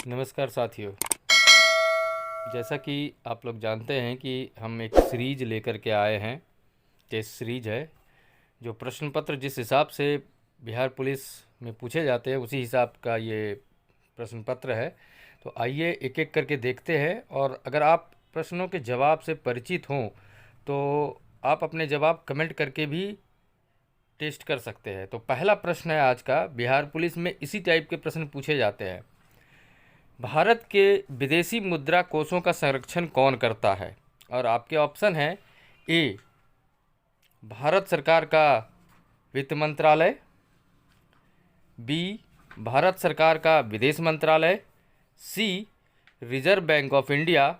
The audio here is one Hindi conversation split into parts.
नमस्कार साथियों। जैसा कि आप लोग जानते हैं कि हम एक सीरीज लेकर के आए हैं। टेस्ट सीरीज है जो प्रश्न पत्र जिस हिसाब से बिहार पुलिस में पूछे जाते हैं उसी हिसाब का ये प्रश्न पत्र है। तो आइए एक एक करके देखते हैं, और अगर आप प्रश्नों के जवाब से परिचित हों तो आप अपने जवाब कमेंट करके भी टेस्ट कर सकते हैं। तो पहला प्रश्न है आज का, बिहार पुलिस में इसी टाइप के प्रश्न पूछे जाते हैं। भारत के विदेशी मुद्रा कोषों का संरक्षण कौन करता है? और आपके ऑप्शन हैं: ए भारत सरकार का वित्त मंत्रालय, बी भारत सरकार का विदेश मंत्रालय, सी रिजर्व बैंक ऑफ इंडिया,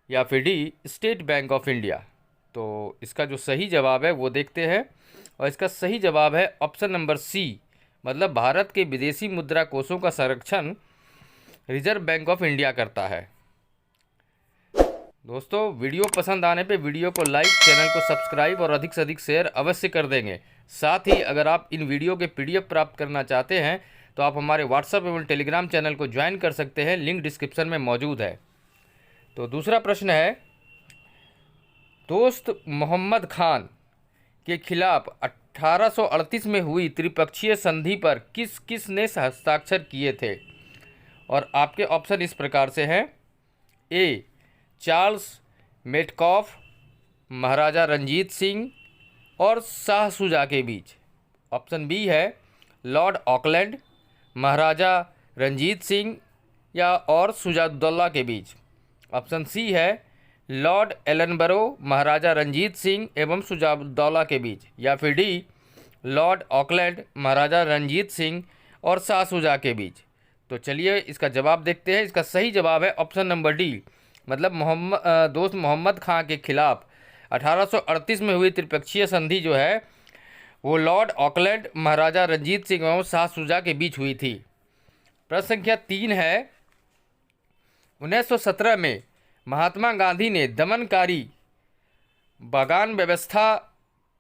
या फिर D state bank of India. तो इसका जो सही जवाब है वो देखते हैं, और इसका सही जवाब है ऑप्शन नंबर सी, मतलब भारत के विदेशी मुद्रा कोषों का संरक्षण रिजर्व बैंक ऑफ इंडिया करता है। दोस्तों, वीडियो पसंद आने पे वीडियो को लाइक, चैनल को सब्सक्राइब और अधिक से अधिक शेयर अवश्य कर देंगे। साथ ही अगर आप इन वीडियो के पीडीएफ प्राप्त करना चाहते हैं तो आप हमारे व्हाट्सएप एवं टेलीग्राम चैनल को ज्वाइन कर सकते हैं, लिंक डिस्क्रिप्शन में मौजूद है। तो दूसरा प्रश्न है, दोस्त मोहम्मद खान के खिलाफ 1838 में हुई त्रिपक्षीय संधि पर किस किस ने हस्ताक्षर किए थे? और आपके ऑप्शन इस प्रकार से हैं: ए चार्ल्स मेटकॉफ, महाराजा रंजीत सिंह और शाह शुजा के बीच। ऑप्शन बी है लॉर्ड ऑकलैंड, महाराजा रंजीत सिंह या और शुजाउद्दौला के बीच। ऑप्शन सी है लॉर्ड एलनबरो, महाराजा रंजीत सिंह एवं शुजाउद्दौला के बीच, या फिर डी लॉर्ड ऑकलैंड, महाराजा रंजीत सिंह और शाह शुजा के बीच। तो चलिए इसका जवाब देखते हैं। इसका सही जवाब है ऑप्शन नंबर डी, मतलब दोस्त मोहम्मद खां के खिलाफ 1838 में हुई त्रिपक्षीय संधि जो है वो लॉर्ड ऑकलैंड, महाराजा रंजीत सिंह एवं शाह शुजा के बीच हुई थी। प्रश्न संख्या 3 है, 1917 में महात्मा गांधी ने दमनकारी बागान व्यवस्था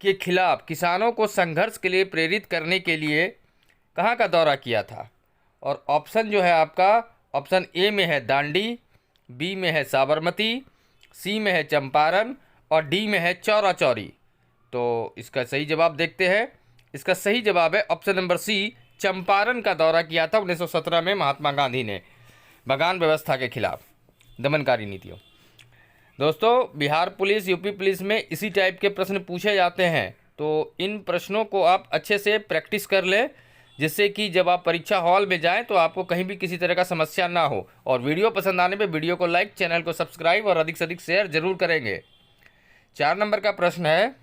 के खिलाफ किसानों को संघर्ष के लिए प्रेरित करने के लिए कहाँ का दौरा किया था? और ऑप्शन जो है आपका, ऑप्शन ए में है दांडी, बी में है साबरमती, सी में है चंपारण और डी में है चौरा चौरी। तो इसका सही जवाब देखते हैं। इसका सही जवाब है ऑप्शन नंबर सी, चंपारण का दौरा किया था 1917 में महात्मा गांधी ने बागान व्यवस्था के खिलाफ दमनकारी नीतियों। दोस्तों, बिहार पुलिस, यूपी पुलिस में इसी टाइप के प्रश्न पूछे जाते हैं, तो इन प्रश्नों को आप अच्छे से प्रैक्टिस कर लें, जिससे कि जब आप परीक्षा हॉल में जाएं तो आपको कहीं भी किसी तरह का समस्या ना हो। और वीडियो पसंद आने पे वीडियो को लाइक, चैनल को सब्सक्राइब और अधिक से अधिक शेयर जरूर करेंगे। 4 नंबर का प्रश्न है,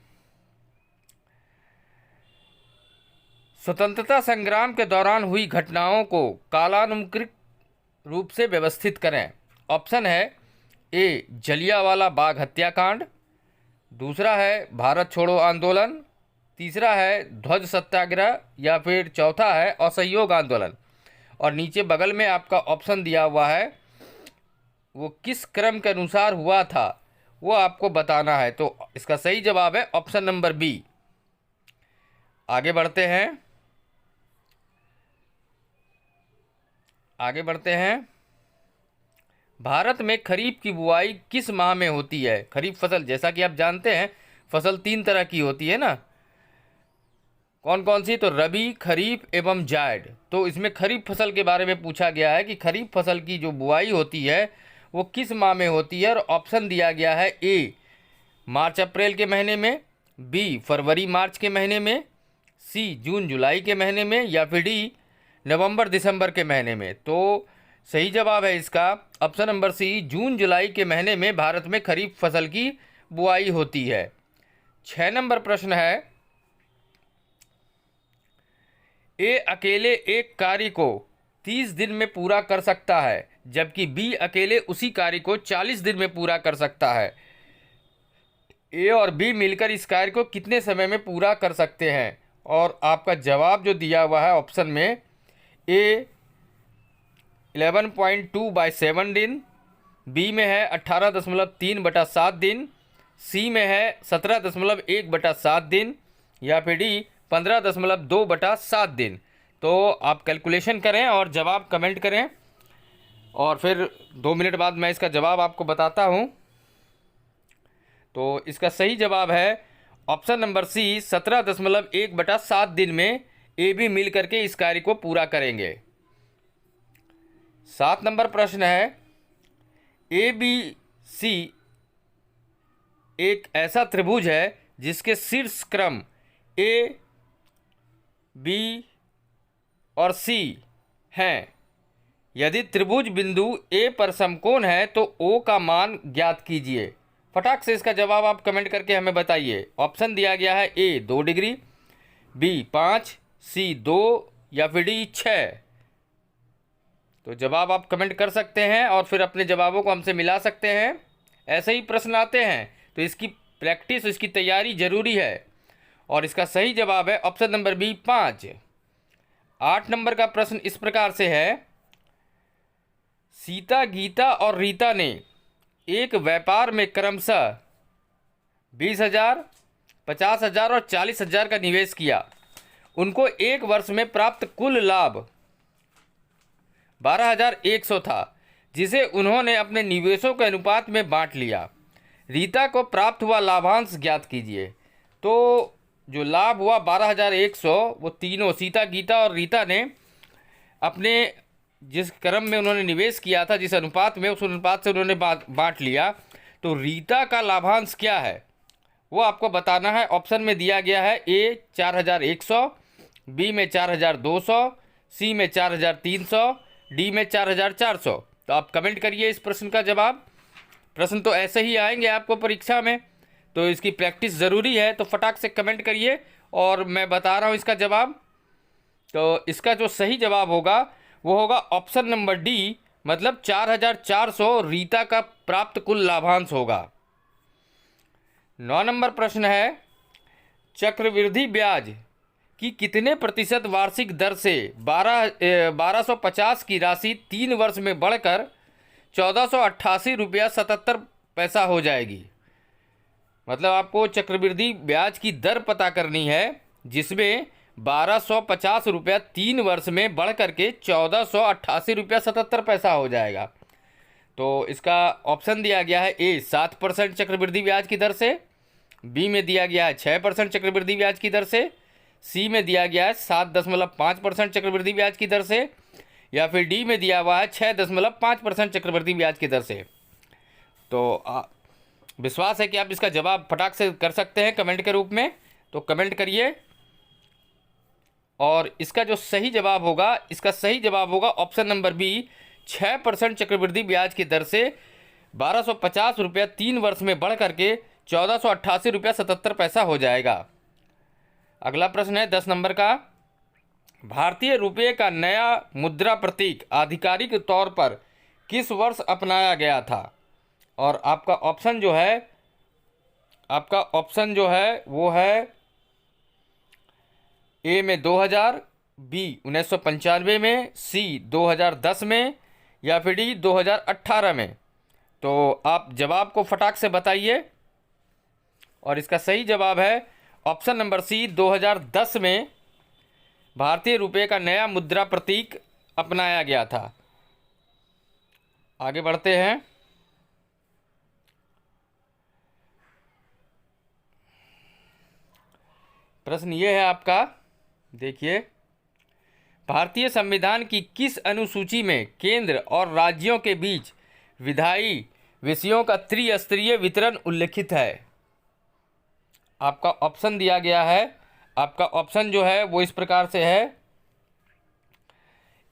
स्वतंत्रता संग्राम के दौरान हुई घटनाओं को कालानुक्रमिक रूप से व्यवस्थित करें। ऑप्शन है ए जलियांवाला बाग हत्याकांड, दूसरा है भारत छोड़ो आंदोलन, तीसरा है ध्वज सत्याग्रह, या फिर चौथा है असहयोग आंदोलन। और नीचे बगल में आपका ऑप्शन दिया हुआ है, वो किस क्रम के अनुसार हुआ था वो आपको बताना है। तो इसका सही जवाब है ऑप्शन नंबर बी। आगे बढ़ते हैं, भारत में खरीफ की बुआई किस माह में होती है? खरीफ फसल, जैसा कि आप जानते हैं फसल 3 तरह की होती है ना, कौन कौन सी? तो रबी, खरीफ एवं जायद। तो इसमें खरीफ फसल के बारे में पूछा गया है कि खरीफ फसल की जो बुआई होती है वो किस माह में होती है। और ऑप्शन दिया गया है ए मार्च अप्रैल के महीने में, बी फरवरी मार्च के महीने में, सी जून जुलाई के महीने में, या फिर डी नवंबर दिसंबर के महीने में। तो सही जवाब है इसका ऑप्शन नंबर सी, जून जुलाई के महीने में भारत में खरीफ फसल की बुआई होती है। 6 नंबर प्रश्न है, ए अकेले एक कार्य को 30 दिन में पूरा कर सकता है, जबकि बी अकेले उसी कार्य को 40 दिन में पूरा कर सकता है। ए और बी मिलकर इस कार्य को कितने समय में पूरा कर सकते हैं? और आपका जवाब जो दिया हुआ है ऑप्शन में, ए 11.2/7 दिन, बी में है 18.3/7 दिन, सी में है 17.1/7 दिन, या फिर डी 15.2/7 दिन। तो आप कैलकुलेशन करें और जवाब कमेंट करें। और फिर 2 मिनट बाद मैं इसका जवाब आपको बताता हूँ। तो इसका सही जवाब है ऑप्शन नंबर सी, 17.1/7 दिन में ए बी मिल करके इस कार्य को पूरा करेंगे। 7 नंबर प्रश्न है, ए बी सी एक ऐसा त्रिभुज है जिसके शीर्ष क्रम ए, बी और सी हैं। यदि त्रिभुज बिंदु ए पर समकोण है तो ओ का मान ज्ञात कीजिए। फटाक से इसका जवाब आप कमेंट करके हमें बताइए। ऑप्शन दिया गया है ए 2 डिग्री, बी 5, सी 2 या फिर डी 6। तो जवाब आप कमेंट कर सकते हैं और फिर अपने जवाबों को हमसे मिला सकते हैं। ऐसे ही प्रश्न आते हैं तो इसकी प्रैक्टिस, इसकी तैयारी जरूरी है। और इसका सही जवाब है ऑप्शन नंबर बी 5। 8 नंबर का प्रश्न इस प्रकार से है, सीता, गीता और रीता ने एक व्यापार में क्रमशः 20,000, 50,000 और 40,000 का निवेश किया। उनको एक वर्ष में प्राप्त कुल लाभ 12,100 था, जिसे उन्होंने अपने निवेशों के अनुपात में बांट लिया। रीता को प्राप्त हुआ लाभांश ज्ञात कीजिए। तो जो लाभ हुआ 12,100, वो तीनों सीता, गीता और रीता ने अपने जिस क्रम में उन्होंने निवेश किया था, जिस अनुपात में, उस अनुपात से उन्होंने बांट लिया। तो रीता का लाभांश क्या है वो आपको बताना है। ऑप्शन में दिया गया है ए 4,100, बी में 4,200, सी में 4,300, डी में 4,400। तो आप कमेंट करिए इस प्रश्न का जवाब। प्रश्न तो ऐसे ही आएंगे आपको परीक्षा में, तो इसकी प्रैक्टिस ज़रूरी है। तो फटाक से कमेंट करिए और मैं बता रहा हूँ इसका जवाब। तो इसका जो सही जवाब होगा वो होगा ऑप्शन नंबर डी, मतलब 4,400 रीता का प्राप्त कुल लाभांश होगा। 9 नंबर प्रश्न है, चक्रवृद्धि ब्याज की कितने प्रतिशत वार्षिक दर से 1250 की राशि 3 वर्ष में बढ़कर 1,488 रुपया 77 पैसा हो जाएगी। मतलब आपको चक्रवृद्धि ब्याज की दर पता करनी है, जिसमें 1,250 रुपया 3 वर्ष में बढ़ करके 1,488 रुपया 77 पैसा हो जाएगा। तो इसका ऑप्शन दिया गया है ए 7% चक्रवृद्धि ब्याज की दर से, बी में दिया गया है 6% चक्रवृद्धि ब्याज की दर से, सी में दिया गया है 7.5% चक्रवृद्धि ब्याज की दर से, या फिर डी में दिया हुआ है 6.5% चक्रवृद्धि ब्याज की दर से। तो विश्वास है कि आप इसका जवाब फटाक से कर सकते हैं कमेंट के रूप में। तो कमेंट करिए। और इसका जो सही जवाब होगा, इसका सही जवाब होगा ऑप्शन नंबर बी, 6% चक्रवृद्धि ब्याज की दर से 1,250 रुपया 3 वर्ष में बढ़ करके 1,488 रुपया 77 पैसा हो जाएगा। अगला प्रश्न है 10 नंबर का, भारतीय रुपये का नया मुद्रा प्रतीक आधिकारिक तौर पर किस वर्ष अपनाया गया था? और आपका ऑप्शन जो है वो है ए में 2000, बी 1995 में, सी 2010 में, या फिर डी 2018 में। तो आप जवाब को फटाक से बताइए। और इसका सही जवाब है ऑप्शन नंबर सी, 2010 में भारतीय रुपये का नया मुद्रा प्रतीक अपनाया गया था। आगे बढ़ते हैं। प्रश्न ये है आपका, देखिए, भारतीय संविधान की किस अनुसूची में केंद्र और राज्यों के बीच विधायी विषयों का त्रिस्तरीय वितरण उल्लिखित है? आपका ऑप्शन दिया गया है। आपका ऑप्शन जो है वो इस प्रकार से है,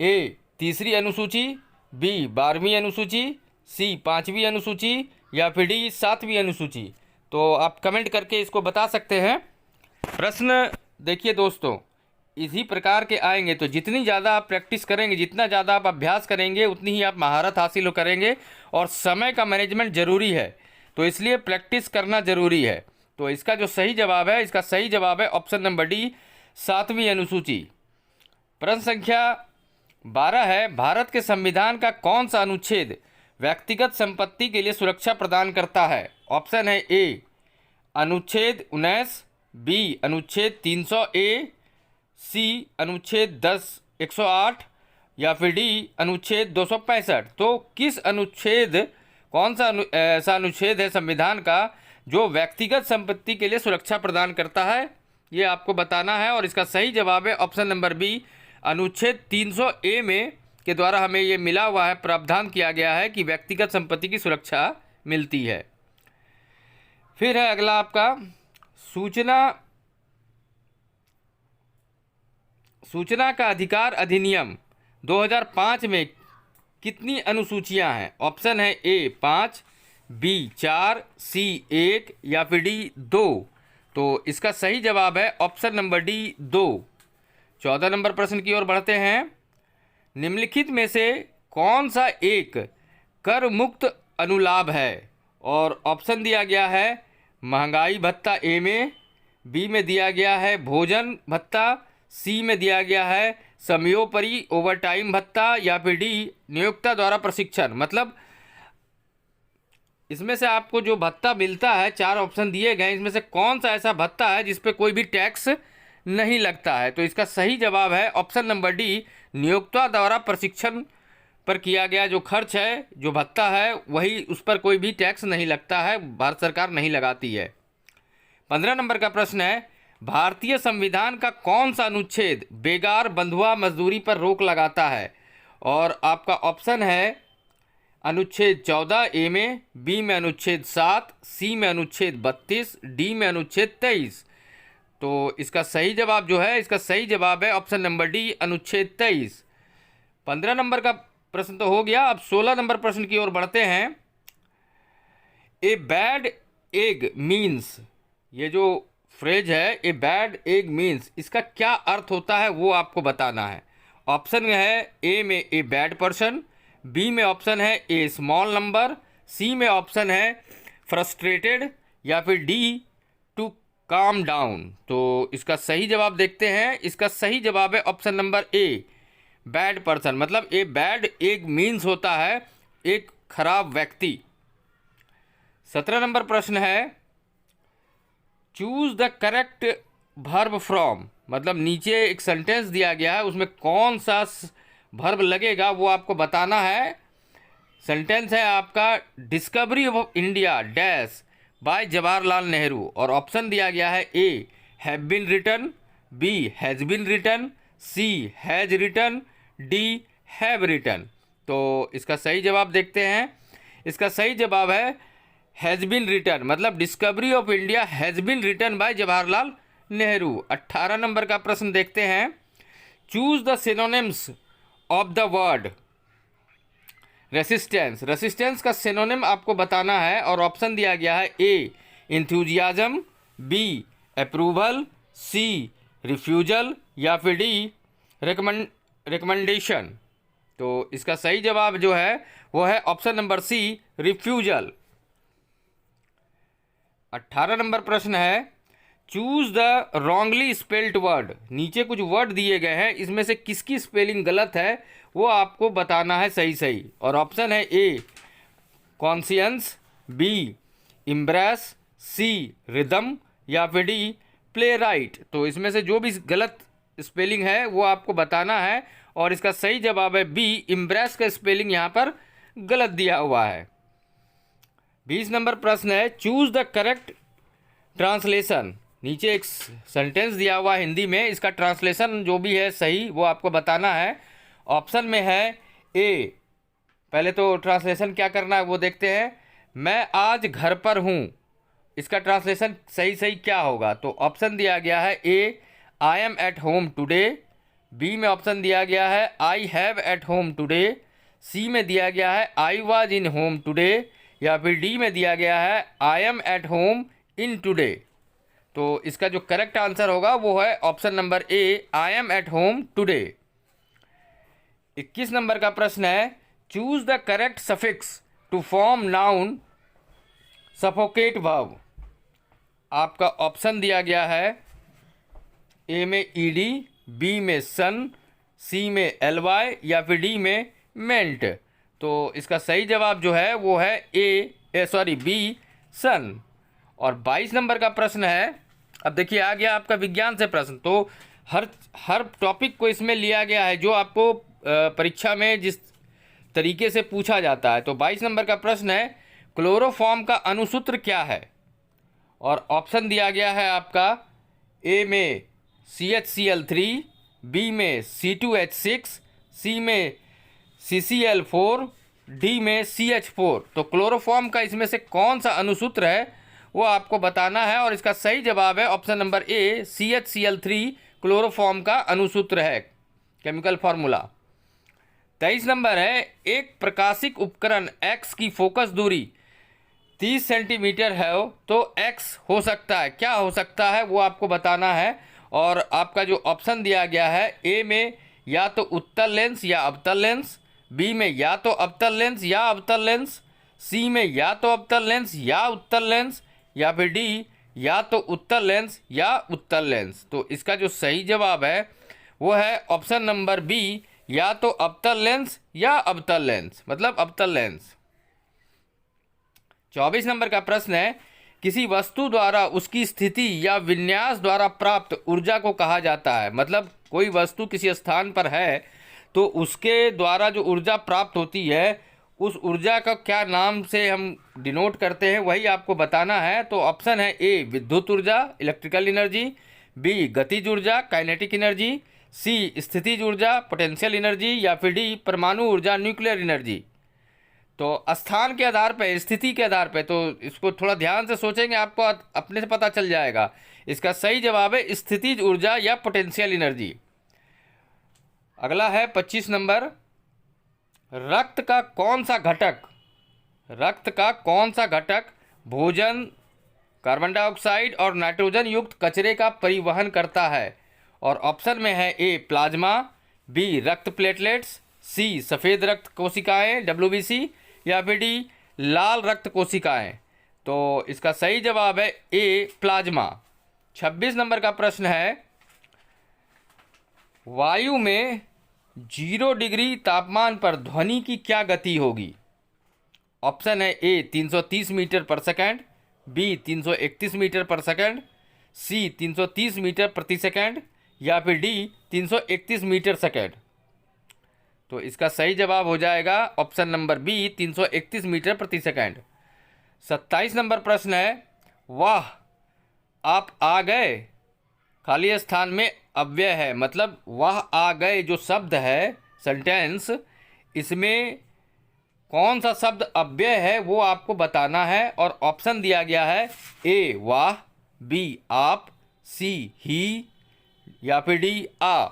ए 3री अनुसूची, बी 12वीं अनुसूची, सी 5वीं अनुसूची, या फिर डी 7वीं अनुसूची। तो आप कमेंट करके इसको बता सकते हैं। प्रश्न देखिए दोस्तों, इसी प्रकार के आएंगे तो जितनी ज़्यादा आप प्रैक्टिस करेंगे, जितना ज़्यादा आप अभ्यास करेंगे, उतनी ही आप महारत हासिल करेंगे। और समय का मैनेजमेंट ज़रूरी है, तो इसलिए प्रैक्टिस करना ज़रूरी है। तो इसका जो सही जवाब है, इसका सही जवाब है ऑप्शन नंबर डी, 7वीं अनुसूची। प्रश्न संख्या 12 है, भारत के संविधान का कौन सा अनुच्छेद व्यक्तिगत संपत्ति के लिए सुरक्षा प्रदान करता है? ऑप्शन है ए अनुच्छेद 19, बी अनुच्छेद 300 ए, सी अनुच्छेद 108, या फिर डी अनुच्छेद 265। तो किस अनुच्छेद, कौन सा ऐसा अनुच्छेद है संविधान का जो व्यक्तिगत संपत्ति के लिए सुरक्षा प्रदान करता है, ये आपको बताना है। और इसका सही जवाब है ऑप्शन नंबर बी, अनुच्छेद 300A में के द्वारा हमें ये मिला हुआ है, प्रावधान किया गया है कि व्यक्तिगत संपत्ति की सुरक्षा मिलती है। फिर है अगला आपका सूचना का अधिकार अधिनियम 2005 में कितनी अनुसूचियां हैं? ऑप्शन है ए 5, बी 4, सी 1 या फिर डी 2। तो इसका सही जवाब है ऑप्शन नंबर डी 2। 14 नंबर प्रश्न की ओर बढ़ते हैं। निम्नलिखित में से कौन सा एक कर मुक्त अनुलाभ है? और ऑप्शन दिया गया है महंगाई भत्ता ए में, बी में दिया गया है भोजन भत्ता, सी में दिया गया है समयोपरि ओवरटाइम भत्ता या फिर डी नियोक्ता द्वारा प्रशिक्षण। मतलब इसमें से आपको जो भत्ता मिलता है, 4 ऑप्शन दिए गए, इसमें से कौन सा ऐसा भत्ता है जिस पे कोई भी टैक्स नहीं लगता है? तो इसका सही जवाब है ऑप्शन नंबर डी, नियोक्ता द्वारा प्रशिक्षण पर किया गया जो खर्च है, जो भत्ता है, वही, उस पर कोई भी टैक्स नहीं लगता है, भारत सरकार नहीं लगाती है। 15 नंबर का प्रश्न है, भारतीय संविधान का कौन सा अनुच्छेद बेगार बंधुआ मजदूरी पर रोक लगाता है? और आपका ऑप्शन है अनुच्छेद 14A में, बी में अनुच्छेद 7, सी में अनुच्छेद 32, डी में अनुच्छेद 23। तो इसका सही जवाब जो है, इसका सही जवाब है ऑप्शन नंबर डी, अनुच्छेद 23। 15 नंबर का प्रश्न तो हो गया। अब 16 नंबर प्रश्न की ओर बढ़ते हैं। ए बैड एग मीन्स, ये जो फ्रेज है ए बैड एग मीन्स, इसका क्या अर्थ होता है वो आपको बताना है। ऑप्शन है ए में ए बैड पर्सन, बी में ऑप्शन है ए स्मॉल नंबर, सी में ऑप्शन है फ्रस्ट्रेटेड या फिर डी टू काम डाउन। तो इसका सही जवाब देखते हैं। इसका सही जवाब है ऑप्शन नंबर ए, बैड पर्सन। मतलब ए बैड एग मीन्स होता है एक खराब व्यक्ति। 17 नंबर प्रश्न है, choose the correct verb from. मतलब नीचे एक सेंटेंस दिया गया है, उसमें कौन सा वर्ब लगेगा वो आपको बताना है। सेंटेंस है आपका discovery of India dash by Jawaharlal Nehru. और ऑप्शन दिया गया है A have been written, B has been written, C has written, D have written. तो इसका सही जवाब देखते हैं। इसका सही जवाब है हैज़ बीन रिटन। मतलब Discovery of India has been written by Jawaharlal Nehru. 18 number का प्रश्न देखते हैं, choose the synonyms of the word resistance. Resistance का सिनोनिम आपको बताना है और ऑप्शन दिया गया है A enthusiasm, B approval, C refusal या फिर डी रिकमेंडेशन। तो इसका सही जवाब जो है वो है option number C refusal. 18 number प्रश्न है, choose the wrongly spelled word. नीचे कुछ वर्ड दिए गए हैं, इसमें से किसकी स्पेलिंग गलत है वो आपको बताना है सही सही। और ऑप्शन है ए कॉन्शियंस, बी इम्ब्रेस, सी रिदम या फिर डी प्ले राइट। तो इसमें से जो भी गलत स्पेलिंग है वो आपको बताना है और इसका सही जवाब है बी इम्ब्रेस का स्पेलिंग यहाँ पर गलत दिया हुआ है। 20 नंबर प्रश्न है, चूज द करेक्ट ट्रांसलेशन। नीचे एक सेंटेंस दिया हुआ है हिंदी में, इसका ट्रांसलेशन जो भी है सही वो आपको बताना है। ऑप्शन में है ए, पहले तो ट्रांसलेशन क्या करना है वो देखते हैं, मैं आज घर पर हूँ, इसका ट्रांसलेशन सही सही क्या होगा? तो ऑप्शन दिया गया है A I am at home today, B में ऑप्शन दिया गया है I have at home today, C में दिया गया है I was in home today या फिर डी में दिया गया है I am at home in today. तो इसका जो करेक्ट आंसर होगा वो है option number A I am at home today. 21 नंबर का प्रश्न है, choose the correct suffix to form noun suffocate verb. आपका ऑप्शन दिया गया है ए में ईडी, बी में सन, सी में एलवाई या फिर डी में मेंट। तो इसका सही जवाब जो है वो है बी सन। और 22 नंबर का प्रश्न है, अब देखिए आ गया आपका विज्ञान से प्रश्न। तो हर टॉपिक को इसमें लिया गया है जो आपको परीक्षा में जिस तरीके से पूछा जाता है। तो 22 नंबर का प्रश्न है, क्लोरोफॉर्म का अनुसूत्र क्या है? और ऑप्शन दिया गया है आपका, ए में CHCl3, बी में C2H6, सी में CCl4, डी में CH4। तो क्लोरोफॉर्म का इसमें से कौन सा अनुसूत्र है वो आपको बताना है, और इसका सही जवाब है ऑप्शन नंबर ए, CHCl3 क्लोरोफॉर्म का अनुसूत्र है, केमिकल फार्मूला। 23 नंबर है, एक प्रकाशिक उपकरण X की फोकस दूरी 30 सेंटीमीटर है तो X हो सकता है, क्या हो सकता है वो आपको बताना है। और आपका जो ऑप्शन दिया गया है, ए में या तो उत्तल लेंस या अवतल लेंस, बी में या तो अवतल लेंस या अवतल लेंस, सी में या तो अवतल लेंस या उत्तल लेंस, या फिर डी या तो उत्तल लेंस या उत्तल लेंस। तो इसका जो सही जवाब है वो है ऑप्शन नंबर बी, या तो अवतल लेंस या अवतल लेंस, मतलब अवतल लेंस। 24 नंबर का प्रश्न है, किसी वस्तु द्वारा उसकी स्थिति या विन्यास द्वारा प्राप्त ऊर्जा को कहा जाता है। मतलब कोई वस्तु किसी स्थान पर है तो उसके द्वारा जो ऊर्जा प्राप्त होती है, उस ऊर्जा का क्या नाम से हम डिनोट करते हैं वही आपको बताना है। तो ऑप्शन है ए, विद्युत ऊर्जा, इलेक्ट्रिकल एनर्जी, बी, गतिज ऊर्जा, काइनेटिक एनर्जी, सी, स्थितिज ऊर्जा, पोटेंशियल एनर्जी, या फिर डी, परमाणु ऊर्जा, न्यूक्लियर एनर्जी। तो स्थान के आधार पे, स्थिति के आधार पे, तो इसको थोड़ा ध्यान से सोचेंगे आपको अपने से पता चल जाएगा। इसका सही जवाब है स्थितिज ऊर्जा या पोटेंशियल एनर्जी। अगला है 25 नंबर, रक्त का कौन सा घटक भोजन, कार्बन डाइऑक्साइड और नाइट्रोजन युक्त कचरे का परिवहन करता है? और ऑप्शन में है ए, प्लाज्मा, बी, रक्त प्लेटलेट्स, सी, सफ़ेद रक्त कोशिकाएं WBC, या फिर डी, लाल रक्त कोशिकाएं। तो इसका सही जवाब है ए, प्लाज्मा। 26 नंबर का प्रश्न है, वायु में 0 डिग्री तापमान पर ध्वनि की क्या गति होगी? ऑप्शन है ए, 330 मीटर पर सेकंड, बी, 331 मीटर पर सेकंड, सी, 330 मीटर प्रति सेकंड, या फिर डी, 331 मीटर सेकंड। तो इसका सही जवाब हो जाएगा ऑप्शन नंबर बी, 331 मीटर प्रति सेकंड। 27 नंबर प्रश्न है, वाह आप आ गए, खाली स्थान में अव्यय है, मतलब वाह आ गए जो शब्द है सेंटेंस, इसमें कौन सा शब्द अव्यय है वो आपको बताना है। और ऑप्शन दिया गया है, ए, वाह, बी, आप, सी, ही, या फिर डी, आ।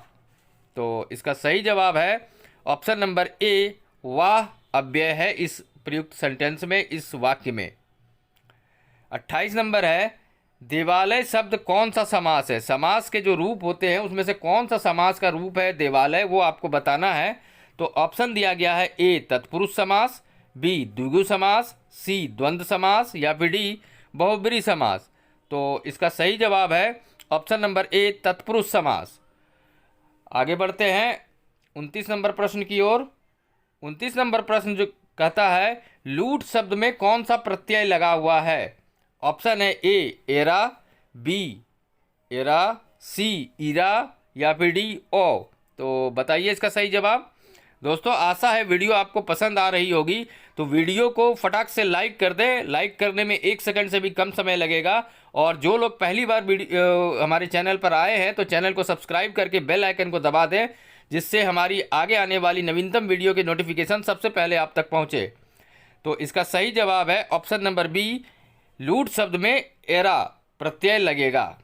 तो इसका सही जवाब है ऑप्शन नंबर ए, वाह अव्यय है इस प्रयुक्त सेंटेंस में, इस वाक्य में। 28 नंबर है, देवालय शब्द कौन सा समास है? समास के जो रूप होते हैं उसमें से कौन सा समास का रूप है देवालय, वो आपको बताना है। तो ऑप्शन दिया गया है, ए, तत्पुरुष समास, बी, द्विगु समास, सी, द्वंद्व समास, या फिर डी, बहुब्रीहि समास। तो इसका सही जवाब है ऑप्शन नंबर ए, तत्पुरुष समास। आगे बढ़ते हैं 29 नंबर प्रश्न की ओर। 29 नंबर प्रश्न जो कहता है, लूट शब्द में कौन सा प्रत्यय लगा हुआ है? ऑप्शन है ए, एरा, बी, एरा, सी, इरा, या फिर डी, ओ। तो बताइए इसका सही जवाब। दोस्तों आशा है वीडियो आपको पसंद आ रही होगी, तो वीडियो को फटाक से लाइक कर दें। लाइक करने में 1 सेकंड से भी कम समय लगेगा। और जो लोग पहली बार हमारे चैनल पर आए हैं तो चैनल को सब्सक्राइब करके बेल आइकन को दबा दें, जिससे हमारी आगे आने वाली नवीनतम वीडियो के नोटिफिकेशन सबसे पहले आप तक पहुंचे। तो इसका सही जवाब है ऑप्शन नंबर बी, लूट शब्द में एरा प्रत्यय लगेगा।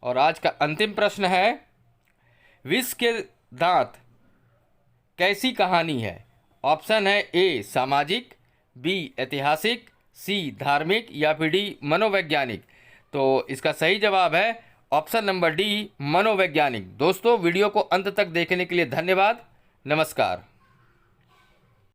और आज का अंतिम प्रश्न है, विष के दांत कैसी कहानी है? ऑप्शन है ए, सामाजिक, बी, ऐतिहासिक, सी, धार्मिक, या फिर डी, मनोवैज्ञानिक। तो इसका सही जवाब है ऑप्शन नंबर डी, मनोवैज्ञानिक। दोस्तों वीडियो को अंत तक देखने के लिए धन्यवाद। नमस्कार।